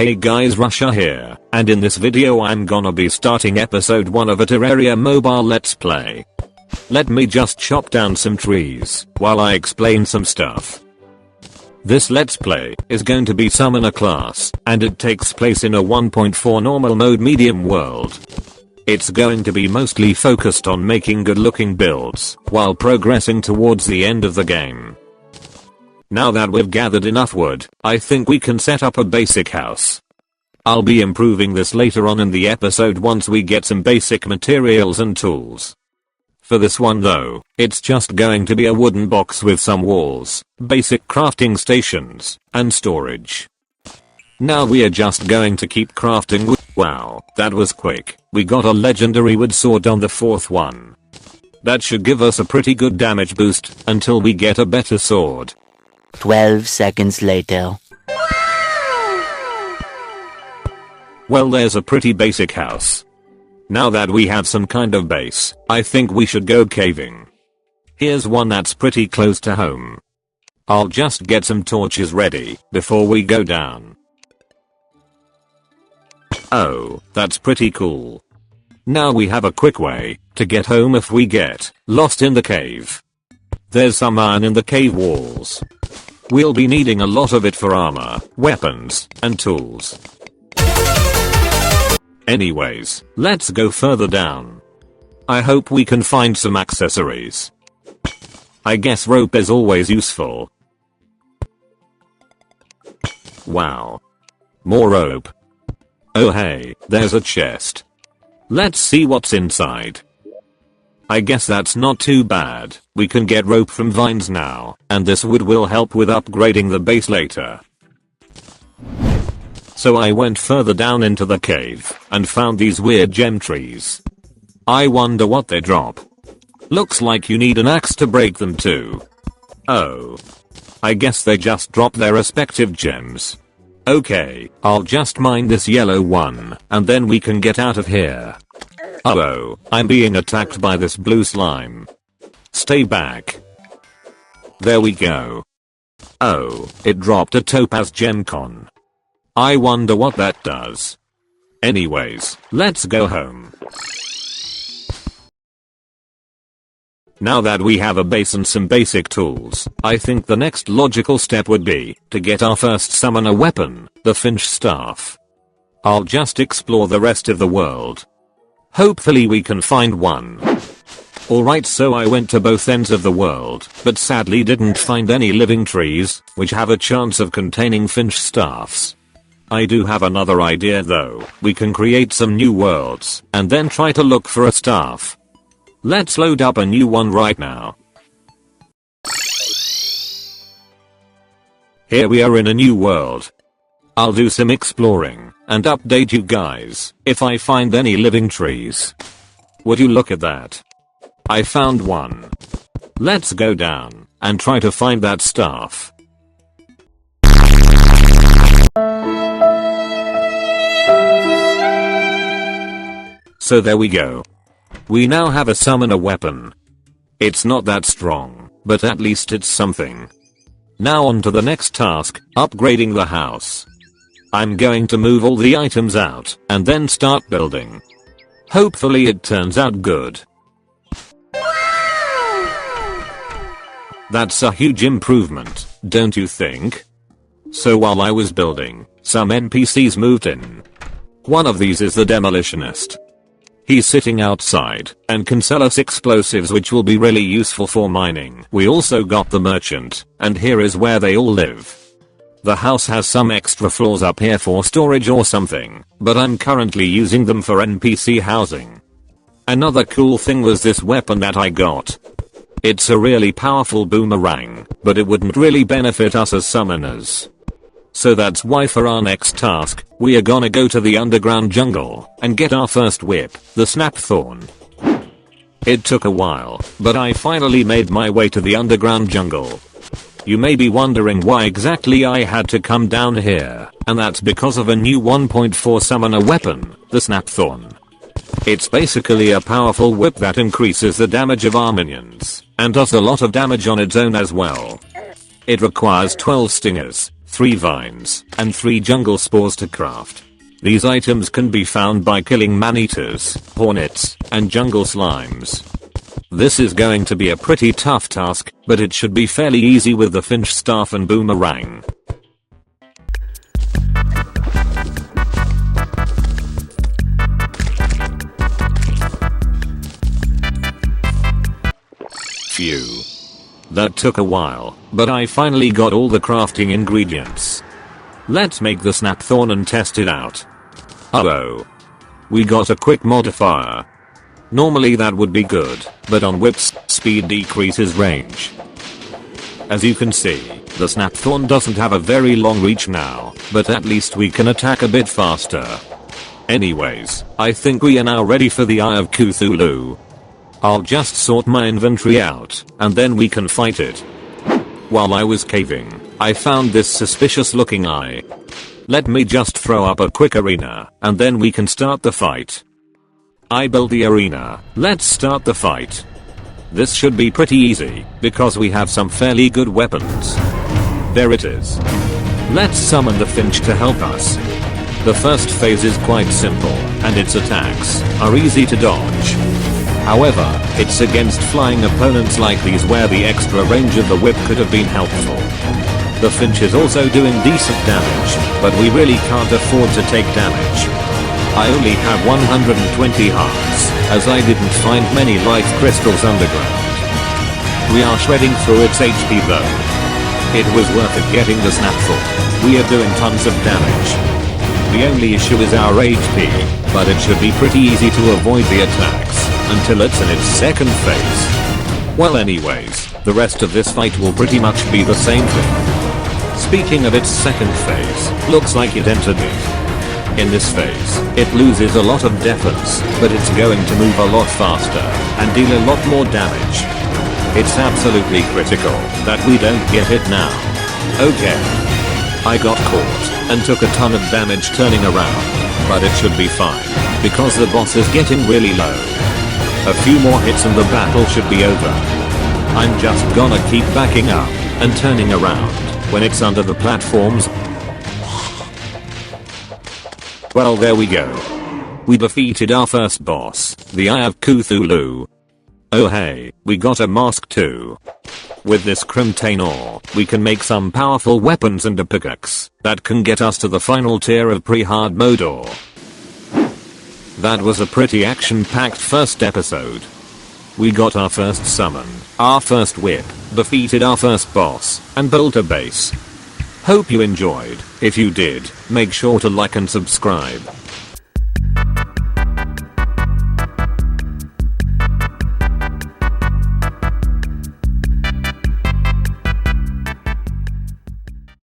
Hey guys, RushR here, and in this video I'm gonna be starting episode 1 of a Terraria mobile let's play. Let me just chop down some trees while I explain some stuff. This let's play is going to be summon a class, and it takes place in a 1.4 normal mode medium world. It's going to be mostly focused on making good looking builds while progressing towards the end of the game. Now that we've gathered enough wood, I think we can set up a basic house. I'll be improving this later on in the episode once we get some basic materials and tools. For this one though, it's just going to be a wooden box with some walls, basic crafting stations, and storage. Now we are just going to keep crafting wood. Wow, that was quick. We got a legendary wood sword on the 4th one. That should give us a pretty good damage boost until we get a better sword. 12 seconds later. Well, there's a pretty basic house. Now that we have some kind of base, I think we should go caving. Here's one that's pretty close to home. I'll just get some torches ready before we go down. Oh, that's pretty cool. Now we have a quick way to get home if we get lost in the cave. There's some iron in the cave walls. We'll be needing a lot of it for armor, weapons, and tools. Anyways, let's go further down. I hope we can find some accessories. I guess rope is always useful. Wow. More rope. Oh hey, there's a chest. Let's see what's inside. I guess that's not too bad. We can get rope from vines now, and this wood will help with upgrading the base later. So I went further down into the cave and found these weird gem trees. I wonder what they drop. Looks like you need an axe to break them too. Oh. I guess they just drop their respective gems. Okay, I'll just mine this yellow one, and then we can get out of here. Uh-oh, I'm being attacked by this blue slime. Stay back. There we go. Oh, it dropped a topaz gemcon. I wonder what that does. Anyways, let's go home. Now that we have a base and some basic tools, I think the next logical step would be to get our first summoner weapon, the Finch staff. I'll just explore the rest of the world. Hopefully we can find one. Alright, so I went to both ends of the world, but sadly didn't find any living trees, which have a chance of containing Finch staffs. I do have another idea though. We can create some new worlds, and then try to look for a staff. Let's load up a new one right now. Here we are in a new world. I'll do some exploring and update you guys if I find any living trees. Would you look at that? I found one. Let's go down and try to find that staff. So there we go. We now have a summoner weapon. It's not that strong, but at least it's something. Now on to the next task, upgrading the house. I'm going to move all the items out and then start building. Hopefully it turns out good. That's a huge improvement, don't you think? So while I was building, some NPCs moved in. One of these is the demolitionist. He's sitting outside and can sell us explosives, which will be really useful for mining. We also got the merchant, and here is where they all live. The house has some extra floors up here for storage or something, but I'm currently using them for NPC housing. Another cool thing was this weapon that I got. It's a really powerful boomerang, but it wouldn't really benefit us as summoners. So that's why for our next task, we are gonna go to the underground jungle and get our first whip, the Snapthorn. It took a while, but I finally made my way to the underground jungle. You may be wondering why exactly I had to come down here, and that's because of a new 1.4 summoner weapon, the Snapthorn. It's basically a powerful whip that increases the damage of our minions, and does a lot of damage on its own as well. It requires 12 stingers, 3 vines, and 3 jungle spores to craft. These items can be found by killing man-eaters, hornets, and jungle slimes. This is going to be a pretty tough task, but it should be fairly easy with the finch staff and boomerang. Phew. That took a while, but I finally got all the crafting ingredients. Let's make the snapthorn and test it out. Uh-oh. We got a quick modifier. Normally that would be good, but on whips, speed decreases range. As you can see, the snapthorn doesn't have a very long reach now, but at least we can attack a bit faster. Anyways, I think we are now ready for the Eye of Koothulu. I'll just sort my inventory out, and then we can fight it. While I was caving, I found this suspicious looking eye. Let me just throw up a quick arena, and then we can start the fight. I built the arena, let's start the fight. This should be pretty easy, because we have some fairly good weapons. There it is. Let's summon the finch to help us. The first phase is quite simple, and its attacks are easy to dodge. However, it's against flying opponents like these where the extra range of the whip could have been helpful. The finch is also doing decent damage, but we really can't afford to take damage. I only have 120 hearts, as I didn't find many life crystals underground. We are shredding through its HP though. It was worth it getting the snapthorn. We are doing tons of damage. The only issue is our HP, but it should be pretty easy to avoid the attacks, until it's in its second phase. Well anyways, the rest of this fight will pretty much be the same thing. Speaking of its second phase, looks like it entered it. In this phase, it loses a lot of defense, but it's going to move a lot faster, and deal a lot more damage. It's absolutely critical that we don't get hit now. Okay. I got caught, and took a ton of damage turning around, but it should be fine, because the boss is getting really low. A few more hits and the battle should be over. I'm just gonna keep backing up, and turning around, when it's under the platforms. Well there we go. We defeated our first boss, the Eye of Koothulu. Oh hey, we got a mask too. With this Crimtain ore, we can make some powerful weapons and a pickaxe that can get us to the final tier of pre-hard mode ore. That was a pretty action-packed first episode. We got our first summon, our first whip, defeated our first boss, and built a base. Hope you enjoyed. If you did, make sure to like and subscribe.